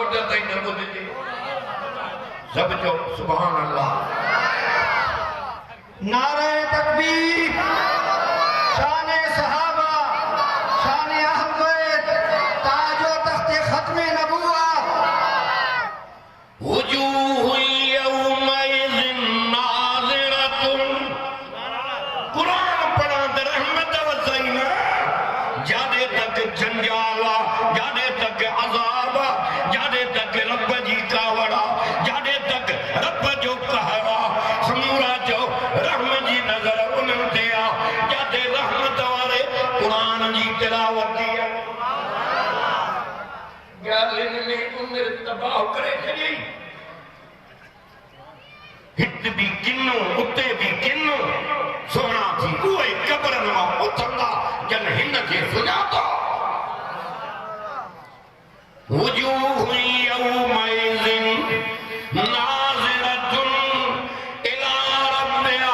मर्द तई न बुझजे सब जो सुभान अल्लाह नारे तकबीर शान सहाबा शान अहल बैत ताजो तख्ते खत्मे नबुव्वत वजूह यौमइज़िन नाज़िरतुन कुरान पढ़ा त रहमत वसैना जादे तक जंजाला जादे तक अज़ाब जादे तक रब जी कावड़ा जादे तक रब जो कहरा समूरा जो रहमत जी नजर उन्हनि ते आ जादे रहमत वारे कुरान जी तिलावत की ॻाल्हियुनि में उमिरि तबाह करे छॾियई हिते भी किन्नो उते भी किन्नो सोना थी उहे कब्रनि मां उथंदा जन हिन खे सुञातो वजूह यौमइज़िन नाज़िरतुन इला रब्बिहा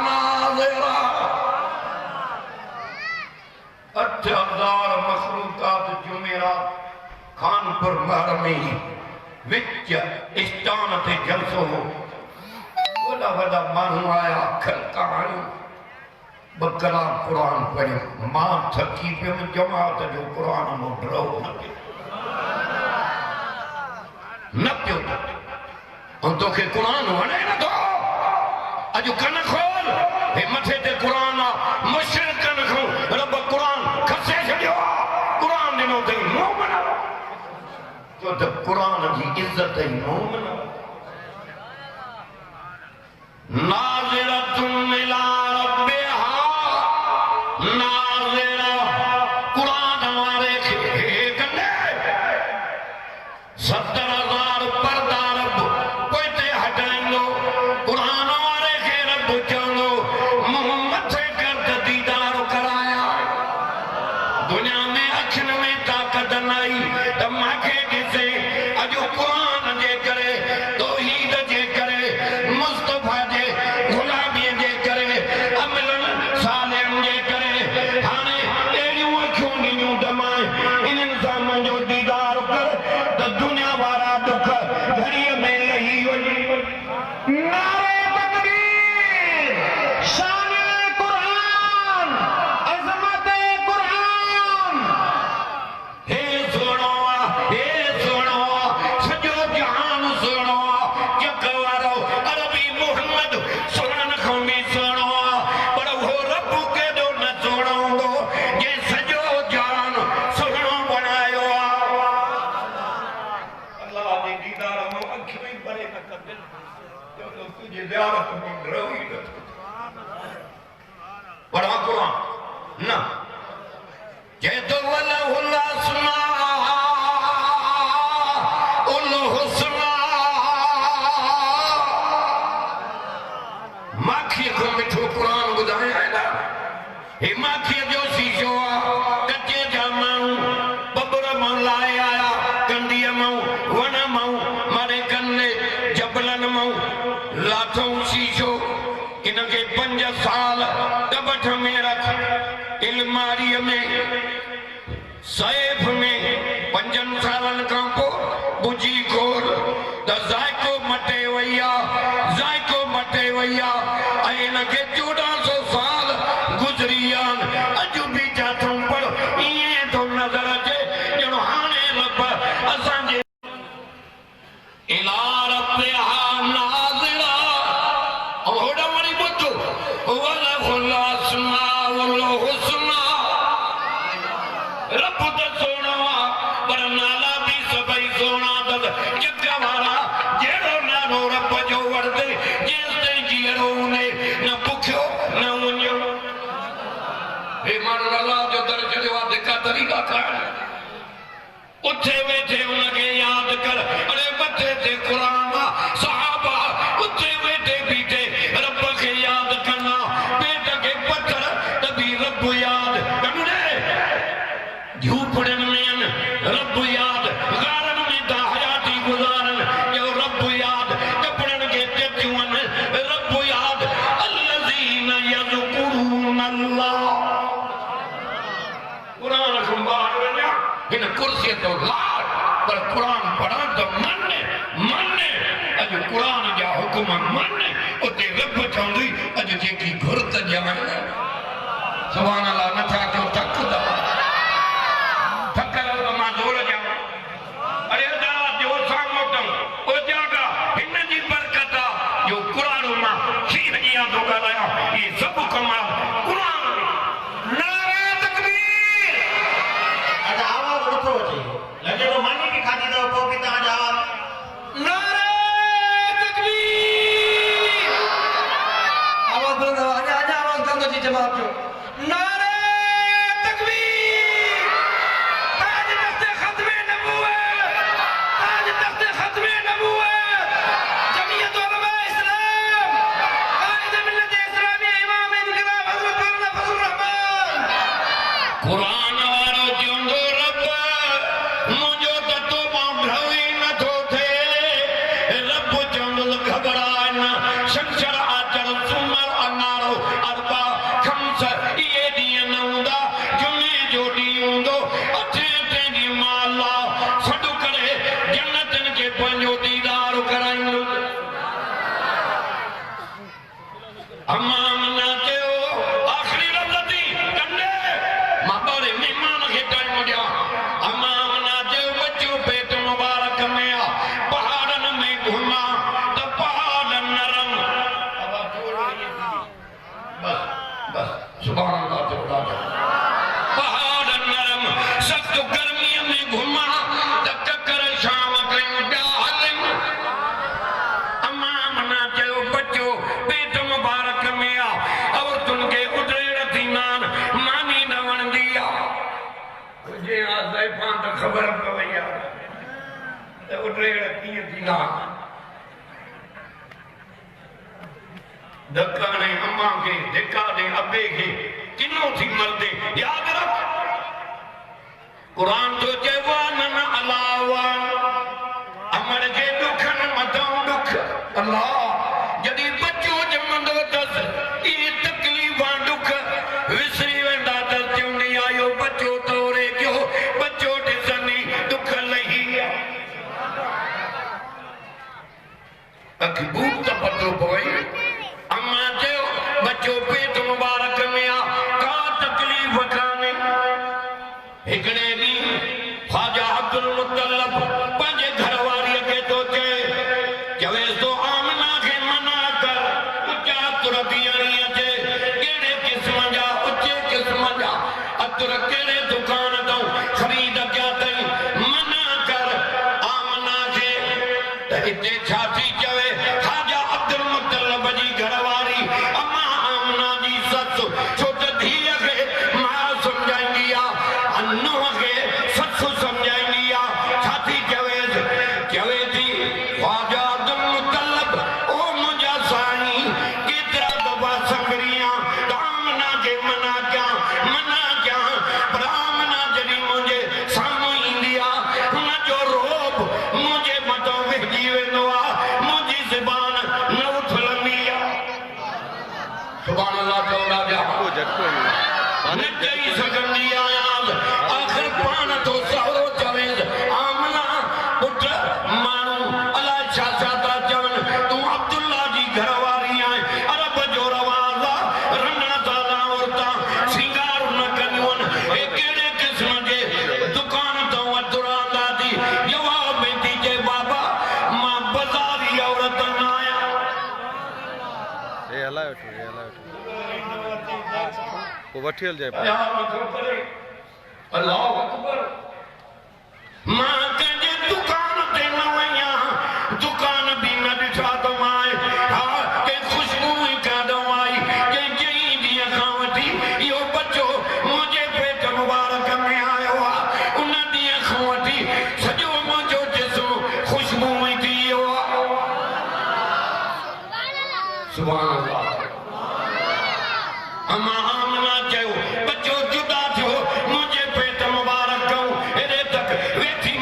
नाज़िरा 8000 मखलूकात जुमेरात खानपुर महर में विच स्टान ते जलसो हो वॾा वॾा माण्हू आया खलका आयूं बकरा कुरान पढ़ियो मां थकी पियुमि जमात जो कुरान मूं डरो न पियो ऐं तोखे कुरान वणे नथो अॼु कन खोल हे मथे ते कुरान आहे मुशरिकनि खां रब कुरान खसे छॾियो आहे कुरान ॾिनो अथई मोमिन जो त कुरान जी इज़त ई मोमिन नाज़िरतुन इला रब्बिहा नाज़िरा कुरान वारे खे कने 70,000 पर्दा रब पोइते हटाईंदो कुरान वारे खे रब चवंदो मुंहुं मथे कर त दीदार कराया दुनिया में अखियुनि में ताक़त न आई त मूंखे ॾिसे अॼु कुरान जे करे तौहीद जे करे मुस्तफ़ा जे गुलामीअ जे करे अमलनि सालिहनि जे करे हाणे अहिड़ियूं अखियूं ॾिनियूं दमाए इन्हनि सां मुंहिंजो दीदार कर त दुनिया वारा दुख घड़ीअ में लही वञे नारे तकबीर शान कुरान अज़मत कुरान हे सोणो सॼो जहान सोणो जग वारो अरबी मुहम्मद सोणनि खां बि सोणो आहे पर उहो रब केॾो न सोणो हूंदो जे सॼो जहान सोणो बणायो आहे अल्लाह जे दीदार मां अखियूं ई परे न कंदियूं छो त तुंहिंजी ज़ियारत में रहो ई नथो पढ़ा कुरान न जय तो वलहुल अस्माउल हुस्ना माखीअ खां मिठो कुरान ॿुधाया आहे न हे माखीअ जो शीशो आहे कचे जा माण्हू बबुर मां लाहे आया कंडीअ मां वण मां मारे कन्ने जबलनि मां लाथऊं शीशो इनखे 5 साल कबठ में रख इल्मारीअ में सैफ में 5 सालनि खां पोइ बुझी खोल त ज़ाइको मटे वई आहे ऐं हिनखे 1400 साल गुज़री विया आहिनि अॼु बि जाथूं पर ईअं थो नज़र अचे ॼणो हाणे रब असांजे इला रब्बिहा नाज़िरा ऐं होॾां वरी ॿुधो वलहुल अस्माउल हुस्ना रब त सोणो आहे पर नाला बि सभई सोणा अथसि जग वारा जहिड़ो नालो रब जो वरते जेसिताईं जीअरो उने न बुखियो न उञियो हे माण्हू अलाह जो दर छॾियो आहे धिका तरीक़ा खाइण उथे वेठे उनखे यादि कर अरे मथे ते कुरान आहे सहाबा उथे वेठे बीठे रब खे यादि कंदा पेट खे पत्थर त बि रब यादि कनि झूपड़ियुनि में आहिनि रब यादि गारनि में त हयाती गुज़ारनि जो रब यादि कपिड़नि खे टेटियूं आहिनि रब यादि अल्लज़ीन यज़कुरून अल्लाह कुरान खां ॿाहिरि वञा हिन कुर्सी तो लाड पर कुरान पढ़ा तो मन अज कुरान जा हुक्म मन उते रब चवंदी अज जेकी घुरत ॼाण सुभान अल्लाह नथा क्यों थकदा थकल तो मां जोर ॼाण अरे दादा जो सां मोटम ओ जागा हिन जी बरकत जो कुरान मां खीर जिया तो ॻाल्हाया ये सब कमाल कुरान नारे तकबीर अज आवाज नथो अचे लगे तो मानी की खादी दो को की तव्हां जा नारे तकबीर आवाज बुलंद आजा आवाज कंदो जी जवाब जो नारे तकबीर ताज तख्त खत्म नबूवत ताज तख्त खत्म नबूवत जमीयत उलमा इस्लाम कायद मिल्लत इस्लामी इमाम इनकलाब हजरत मौलाना फजल रहमान कुरान वारो जिंदो रब मुझो ततो बांधवी न थो थे रब जंगल घबराए न शंकर आचर सुमर अनारो अरबा खमस ये दिए नंदा जुमे जोड़ी उंदो अठे तेरी माला सडु करे जन्नतन के पंजो दीदार कराइंदो अम्मा ना चयो आखिरी रज़ती कंडे माबारे मेहमान के टाइम दिया अम्मा ना चयो बच्चो पेट मुबारक में आ पहाड़न में घुमा तो पहाड़ नरम बस सुभान अल्लाह जोड़ा पहाड़ नरम सख्त गर्मी में घुमा तो ककर शाम कहीं प्या हलन अम्मा मना चयो बच्चो पेट मुबारक में आ और तुनके उतरेड़ थी नान मानी न वण दिया मुझे आज ज़ैफ़ां तो खबर पवई आ ते उतरेड़ कीअं थी नान धक्का ने अम्मा के धिक्का ने अबे के किनो थी मर्दे याद रख कुरान तो चेवा न अलावा अमर के दुखन मथां दुख अल्लाह जदी बच्चो जमंदो दस ये तकलीफां दुख विसरी वेंदा त चवंदी आयो बच्चो तोरे क्यों बच्चो ॾिसनी दुख लही अखबूत त पतो पवई अम्मा चयो बच्चो पेट मुबारक में आ का तकलीफ काने हिकड़े दी ख्वाजा अब्दुल मुत्तलब पंहिंजे घरवारीअ खे तो चवे तो आमना खे मना कर उचा तुर बीहणी अचे कहिड़े क़िस्म जा उचे क़िस्म जा अतुर कहिड़े दुकान तां ख़रीद कया अथई मना कर आमना खे त हिते छा थी चवे ख्वाजा अब्दुल मुत्तलब जी घरवारी अम्मा आमना जी ससु छो त धीअ खे मां सम्झाईंदी आहे नुंहं खे ससु सम्झाईंदी आहे छा थी चवे थी ख्वाजा अब्दुल मुत्तलब ओ मुंहिंजा साईं केतिरा दफ़ा संगरियां त आमना खे मना कयां पर आमना जॾहिं मुंहिंजे साम्हूं ईंदी आहे हुनजो रोब मुंहिंजे मथां वेहिजी वेंदो आहे मुंहिंजी ज़बान न उथलंदी आहे सुभान अल्लाह चवंदा जा न चई सघंदी आहियां आख़िर पाण तो सहुरो चवेसि आमना पुट माण्हू अलाए छा छा था चवनि तूं अब्दुल्ला जी घरवारी आहीं अरब जो रवाज़ आहे रंगण ताला औरतां सिंगार न कंदियूं आहिनि हे कहिड़े क़िस्म जे दुकान तां अतुरांदा थी जवाब में थी चए बाबा मां बाज़ारी औरत न आहियां वो वठियल जाए अल्लाह अकबर मां कंहिंजे दुकान ते न वञा दुकान बि न ॾिठा त मां हा कंहिं ख़ुशबू ई कान आई कंहिं चई ॾींहं खां वठी इहो बच्चो मुंहिंजे पेट मुबारक में आयो आहे उन ॾींहं खां वठी सॼो मुंहिंजो जिस्म ख़ुशबू में थी वियो आहे सुभान अल्लाह अम्मा आमना चयो बच्चो जुदा थियो मुंहिंजे पेट मुबारक हेॾे तक वेठी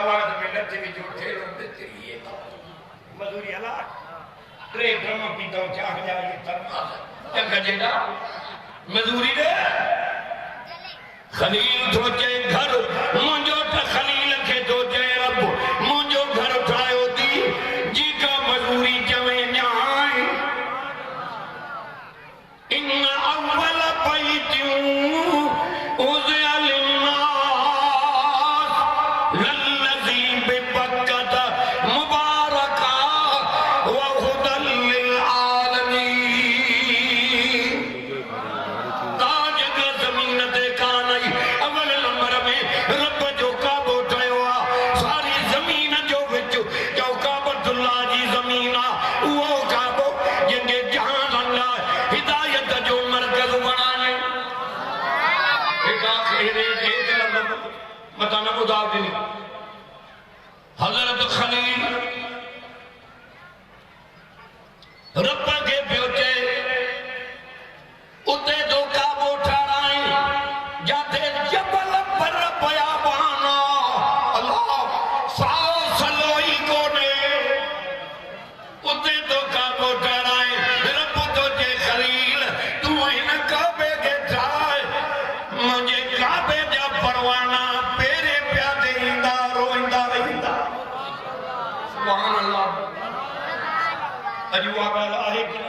आवाज में नचे भी जो थे लोग तेरी मजदूरी अला रे ड्रम पीता चाह जाए थर्मास चंगा जेड़ा मजदूरी दे खलील सोचे घर मुंजो त खलील के सोचे रब मुंजो घर ठायो दी जी का मजदूरी चवे न्याय इन अव्वल बैतू उज़िया लिन्नास लल्लज़ी बिबक्कत मुबारका व हुदल लिल आलमीन ताज का ज़मीन ते कानई अव्वल नंबर में रब जो काबो ठयो आ सारी ज़मीन जो विच जो काबतुल्लाह जी ज़मीन आ वो काबो जंगे जहान अल्लाह हिदायत जो मरकज बनाए एक आखिरी एक लफ्ज़ बताना मुदाब नहीं हज़रत खलील रब के प्योचे उते जो काबो ठाराए जाते जबल पर पया बहाना अल्लाह साओ सलोई कोने उते तो काबो ठाराए रब तो जे खलील तू इन काबे के ठाए मुझे काबे जा परवाना पेरे प्या देंदा रोइंदा रहिंदा सुभान अल्लाह अजवा वाला है कि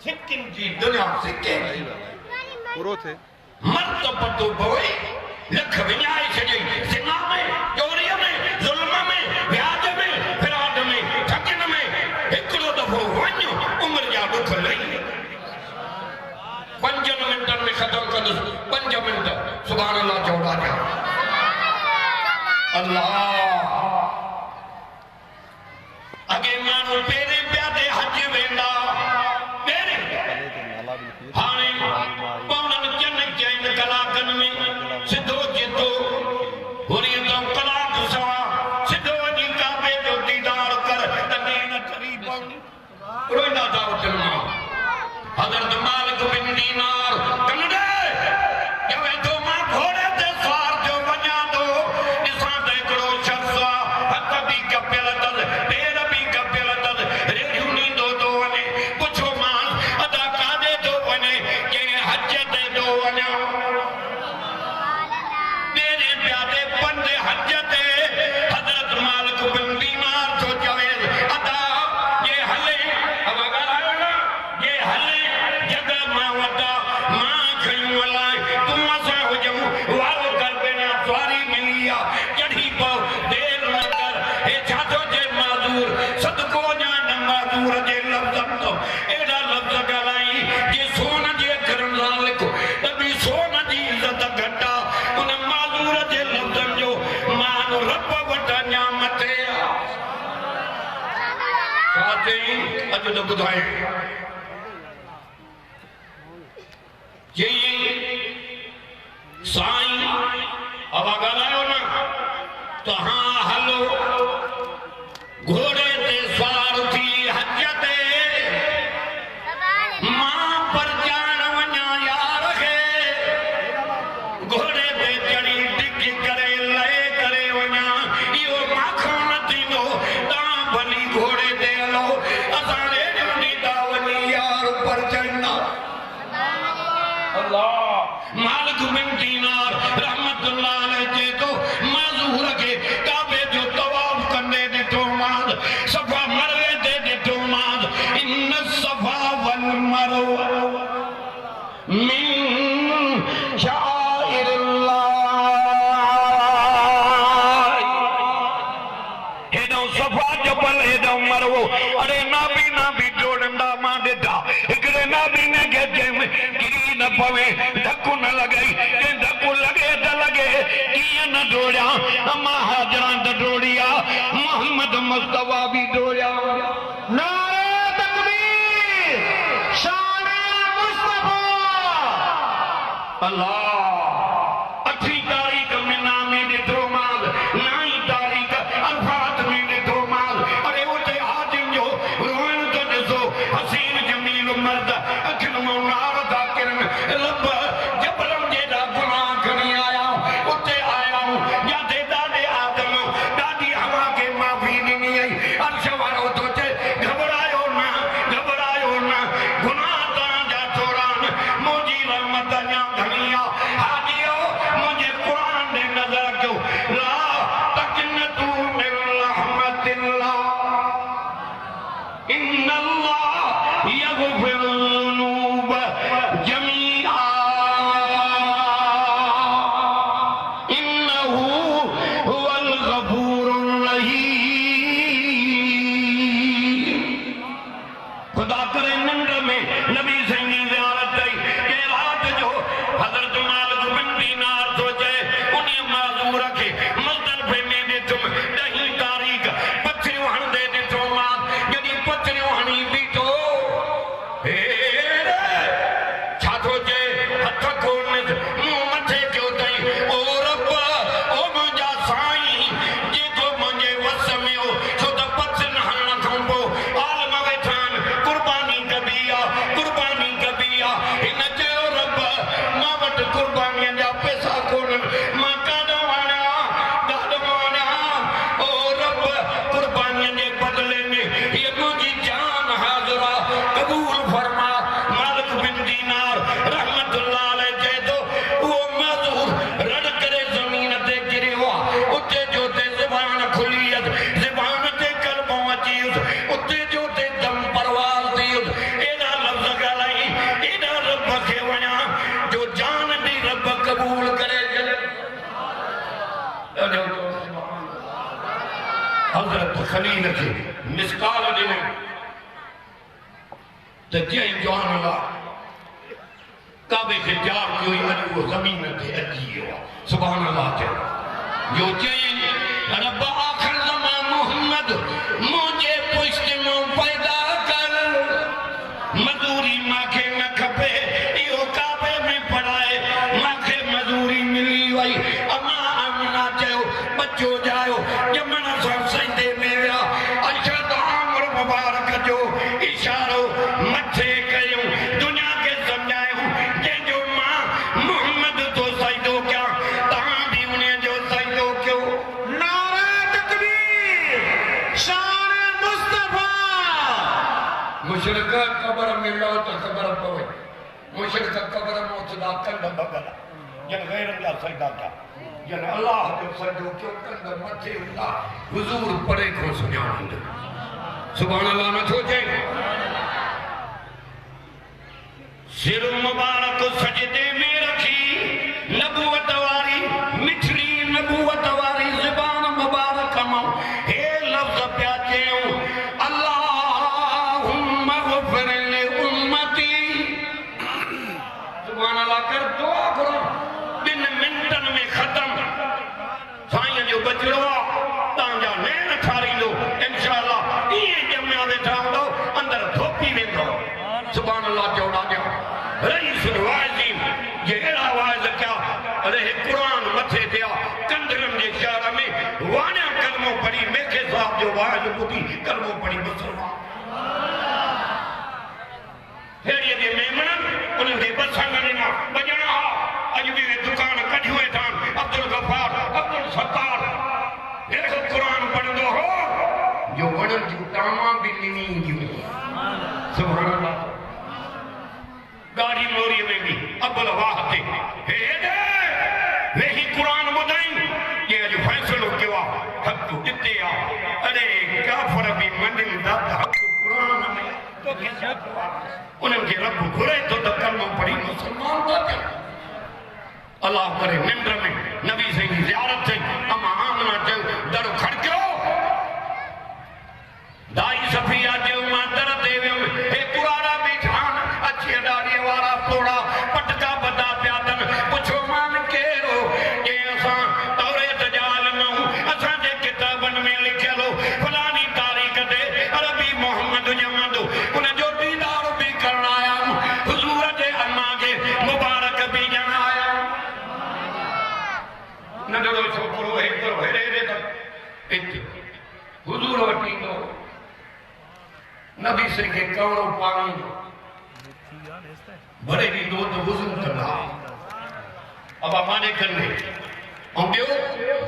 सिक्किम जी दुनिया सिक्किम पूरो थे मर्द पतो बोए लख विन्याय छजे सिना में चोरी में जुल्म में ब्याज में फिराद में ठगन में एकड़ो दफो वन्यो उम्र जा दुख लई 5 मिनटन में खत्म कर 5 मिनट सुभान अल्लाह चौड़ा जा अल्लाह अगे मानो पेरे प्यादे हज वेंदा पेरे हाने पौनन चन चैन कलाकन में सिद्धो जितो होरी तो कलाक सवा सिद्धो जी काबे जो दीदार कर तने न करी पौनी रोइना जाओ चलमा हजरत मालिक बिन दीनार कनडे जवे तो मां घोड़े ते सवार जो वञा दो दिसा ते करो शख्सा हथ भी कपिल दल पेर भी कपिल दल रेडियो नी दो दो वने पुछो मान अदा कादे दो वने के हज ते दो वने मेरे प्यादे पंडे हज ते हजरत मालिक बिन दीनार जो चवे अदा ये हले अब अगर आयो ना ये हले जगह मां वटा मां खयूं वलाए तू असा हो जमू वालो कर बिना सवारी मिलिया चढ़ी पो देर न कर ए छातो जे माजूर सदको जा न माजूर जे लफ्ज़ तो एड़ा लफ्ज़ गलाई जे सोन जे करन लालिक तभी सोन जी इज्जत घटा उन माजूर जे लफ्ज़ जो मान रब वटा न्यामत काते अज तो बुधाए ये साईं अब गलायो ना तो हाँ हलो घोड़े ते सवार थी हज ते मां पर जान वञा यार खे घोड़े ते चढ़ी डिगी करे लहे करे वञा इहो माखो न थींदो तव्हां भली घोड़े ते हलो असां रेडियो ॾींदा वञी यार पर चढ़ना अल्लाह मालिक बिन दीनार रहमतुल्लाह अलैह जे तो माज़ूर के काबे जो तवाफ कंदे ॾिठो माद सफ़ा मरवे ते ॾिठो माद इन सफ़ा वल मरवा मिन शाइरिल्लाह हेडो सफ़ा जबल हेडो मरवो अरे नाबी जोड़ंदा मां ॾिठा हिकिड़े नाबी ने के जंहिं गिरी न पवे धक्को न लॻई के धक्को लगे त लगे कीअं न डोड़िया मां हाजरा त डोड़िया मोहम्मद मुस्तफा भी डोड़िया नारे तकबीर शान मुस्तफा अल्लाह 8 तारीख में नामे ॾिठो माल 9 तारीख अल्फात में ॾिठो माल अरे उते आदिम जो रोइण तो ॾिसो हसीन जमील मर्द अखियुनि मां नार था किरन लब जबलम जेड़ा गुनाह खणी आया उते आया जाते ॾाढे आदम ॾाढी हजरत खलील के मिसकाल ॾिनई त चई जवान अल्लाह काबे खे तैयार कयो अॼु उहो ज़मीन ते अची वियो आहे सुभान अल्लाह चयो जो चई रब आखिर ज़मान मोहम्मद मुंहिंजे पुश्त मां पैदा कर मजूरी मूंखे न खपे इहो काबे में पढ़ाए मूंखे मजूरी मिली वई अमा आमना चयो बच्चो जायो ॼमण सां सजदे में विया अशद आमर मुबारक जो इशारो मथे कयूं दुनिया खे सम्झायूं जंहिंजो मां मोहम्मद तो सजदो कयां तव्हां बि उन जो सजदो कयो नारा तकबीर शान मुस्तफा मुशरिक कब्र में लहो त ख़बर पवे मुशरिक कब्र में उथदा कंद बगल जन गैरन जा सजदा कया जन अल्लाह जो सजदो कयो कंद मथे हूंदा हुजूर परे को सुञाणींदो सुभान अल्लाह नथो चए सिर मुबारक सजदे में रखी नबूवत वारी मिठड़ी नबूवत वारी ज़बान मुबारक मां हे लफ्ज़ पिया चयूं अल्लाहुम्मा ग़फ़िर लि उम्मती सुभान अल्लाह कर दुआ करो 2 मिंटन में खत्म साईं जो बचड़ो तव्हांजा नैन ठारींदो इंशाअल्लाह इएं ॼमिया वेठा हूंदो अंदर धोपी वेंदो सुभान अल्लाह चौड़ा ॼा रईस वाइज़ीन जे अहिड़ा वाइज़ कया अरे क़ुरान मथे थिया कंदरनि जे शहर में वाणिया कलमो पढ़ी मेखे साहब जो वाइज़ ॿुधी कलमो पढ़ी मुसलमान हेड़ीअ जे मेमणनि उन्हनि खे बसंग ॾिना वॼणा हा अॼु बि दुकान कढियूं वेठा अब्दुल गफ़ार अब्दुल सत्तार हेॾो क़ुरान पढ़ंदो हो जो वणनि जूं टामां बि ॾिनी ईंदियूं सुभान अल्लाह गाड़ी मोरी में भी अब्बल वाह ते हेडे वेही कुरान ॿुधाई ये जो फैसलो कयो आहे हक़ हिते आहे अरे काफ़र बि मञींदा त हक़ कुरान में तो किथे उन्हनि खे रब घुरे थो त कलमो पढ़ी मुसलमान था थियनि अल्लाह करे निंड में नबी साईं जी ज़ियारत थी अमा आमना चयो दर खड़कियो दाई सफिया चयो मां दर ते वियुमि हे कुरारा बीठा अच्छे ॾाॾीअ वारा पोड़ा पटका बदा पिया अथनि पुछो मान कहिड़ो जे असां तौरेत जा आलमूं असांजे किताबनि में लिखियल हो फलानी तारीख़ ते अरबी मोहम्मद ॼमंदो उनजो दीदार बि करणु आयाऊं हुज़ूर जे अम्मा खे मुबारक बि ॾियणु आयाऊं नंढड़ो छोकिरो हेतिरो हेॾे हेॾे त हिते हुज़ूर वटि ईंदो नबी साईं खे कवड़ो पाणींदो बड़े दी दो तो वुज़ू करना अब माने करने और ॿियो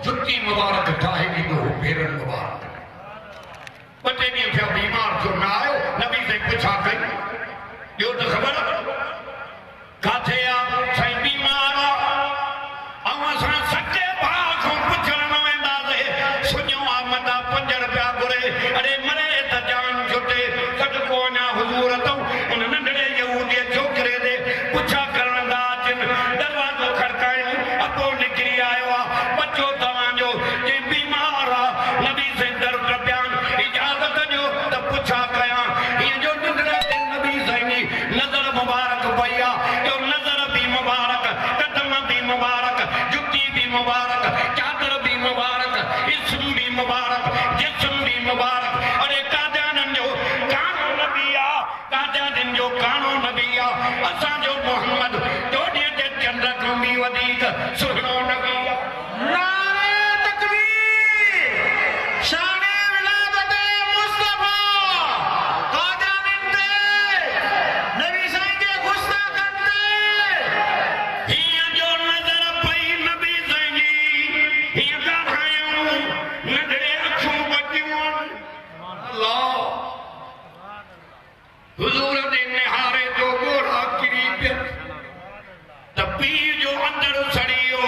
जुत्ती मुबारक ठाहे ॾींदो हो पेरनि मुबारक ॿ टे ॾींहं थिया बीमार जो न आयो नबी साईं पुछा कई ॿियो त ख़बर काथे आहे साईं बीमार आहे ऐं असां सचे भाउ खां पुछण न वेंदासीं सुञो आहे मता 5 रुपया घुरे अरे मरे त जान छुटे सदको अञा हुज़ूर अथऊं उन नंढड़े यहूदीअ छोकिरे दे पुछा करण था अचनि दरवाज़ो खड़कायूं अॻो निकिरी आयो आहे बचो तव्हांजो जे बीमार आहे नबी साईं दर पियान इजाज़त ॾियो त पुछा कयां हीअं जो नंढड़े ते नबी साईं जी नज़र मुबारक पई आहे जो नज़र बि मुबारक कदम बि मुबारक जुती बि मुबारक चादर बि मुबारक इस्म बि मुबारक जिस्म बि मुबारक अरे कादियाननि जो कानो नबी आहे कादियाननि जो कानो नबी आहे असांजो मोहम्मद चोॾीअ ते चंड खां बि वधीक सुहिणो नबी आहे नारे तकबीर शान विलादत मुस्तफा कादियाननि ते नबी साईं जे गुस्ताखन ते हीअं जो नज़र पई नबी साईं जी हीअं ॻाल्हायूं नंढड़े अखियूं ॿचियूं अल्लाह हुज़ूर दे निहारे जो ॻोढ़ा किरी पिया त पीउ जो अंदरि सड़ियो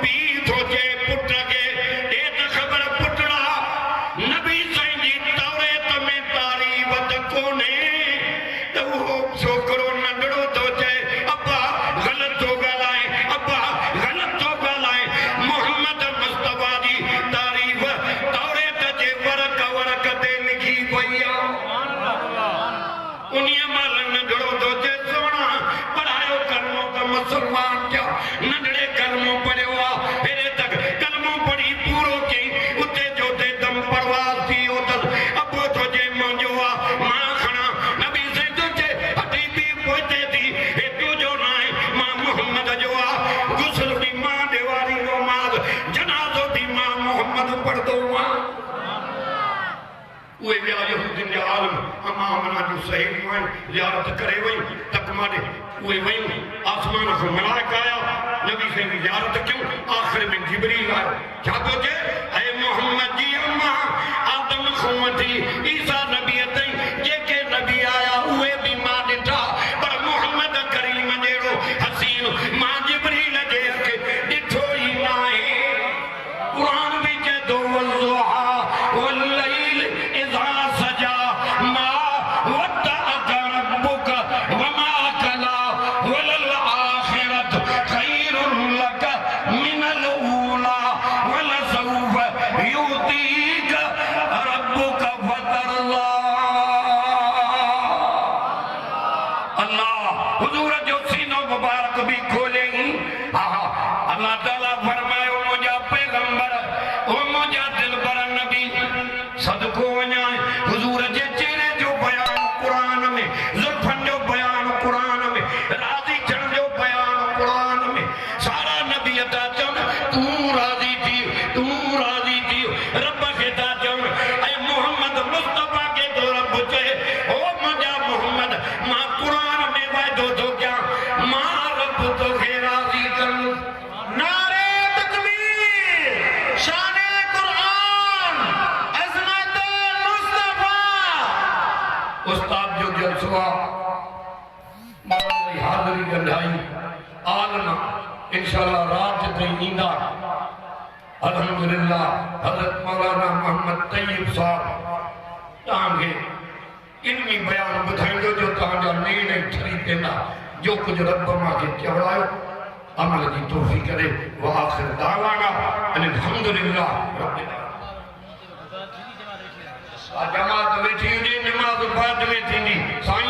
पीउ थो चए पुट खे ॾे त ख़बर पुटड़ा नबी साईं जी तौरेत में तारीफ़ त कोन्हे त उहो छोकिरो नंढड़ो थो चए अब्बा ग़लति थो ॻाल्हाए अब्बा ग़लति थो ॻाल्हाए मोहम्मद मुस्तफा जी तारीफ़ तौरेत जे वर्क उहे विया यहूदिन जा आलम अमा मना जो सहेलियूं आहिनि ज़ियारत करे वई तक माडे उहे वयूं आसमान खां मलाइका आया नबी साईं जी ज़ियारत कयूं आख़िर में जिबरील आयो छा थो चए ऐ मोहम्मद जी अम्मा आदम खां वठी ईसा नबी ताईं जेके नबी आया उहे बि मां ॾिठा पर मोहम्मद करीम जहिड़ो हसीन मां जिबरील जे अखे ॾिठो ई न आहे क़ुरान में चए थो वल्ज़ुहा वल्लैल इज़ा सजा मा वद्दअक रब्बुक वमा कला वलल आखिरतु खैरुन लक मिनल ऊला वलसौफ युतीक रब्बुक फतरल्ला अल्लाह हुजूर जो सीनो मुबारक भी खोले अल्लाह ताला फरमायो मुझा पैगंबर ओ मुझा दिलबर नबी सदको वञा हुजूर जे चेहरे जो बयान कुरान में ज़ुल्फन जो बयान कुरान में राज़ी थियण जो बयान कुरान में सारा नबी था चवनि तूं राज़ी थी रब खे था चवनि ऐं मोहम्मद मुस्तफ़ा खे तो रब चए ओ मुंहिंजा मोहम्मद मां कुरान में वाइदो थो कयां मां रब तोखे राज़ी कंदुसि नारे तकबीर शाने कुरान अज़मत मुस्तफा उस्ताद जो जलसो आहे हाज़िरी गंढाई आलना इंशाअल्लाह रात ताईं ईंदा अल्हम्दुलिल्लाह हज़रत मौलाना मोहम्मद तैयब साहब तव्हांखे इल्मी बयान ॿुधाईंदो जो तव्हांजा नेण ठरी पवंदा जो कुझु रब मूंखे चवड़ायो अमल जी तौफ़ीक़ करे व आख़िर दावाना अल्हम्दुलिल्लाह रब्बिल आलमीन जमात वेठी हुजे नमाज़ बाद में थींदी साईं